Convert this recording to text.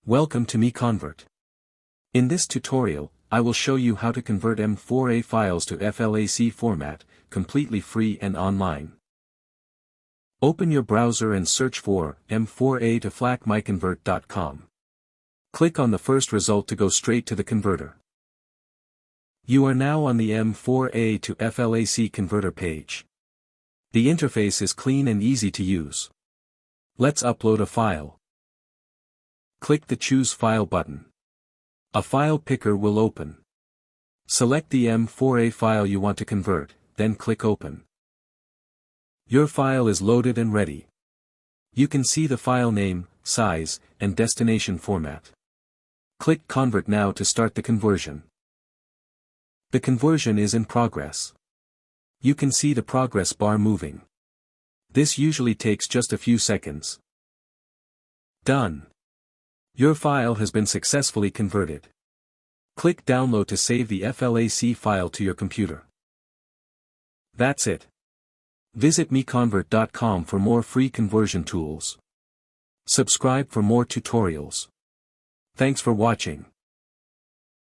Welcome to MiConvert. In this tutorial, I will show you how to convert M4A files to FLAC format, completely free and online. Open your browser and search for M4A to FLAC MiConvert.com. Click on the first result to go straight to the converter. You are now on the M4A to FLAC converter page. The interface is clean and easy to use. Let's upload a file. Click the Choose File button. A file picker will open. Select the M4A file you want to convert, then click Open. Your file is loaded and ready. You can see the file name, size, and destination format. Click Convert now to start the conversion. The conversion is in progress. You can see the progress bar moving. This usually takes just a few seconds. Done. Your file has been successfully converted. Click Download to save the FLAC file to your computer. That's it. Visit MiConvert.com for more free conversion tools. Subscribe for more tutorials. Thanks for watching.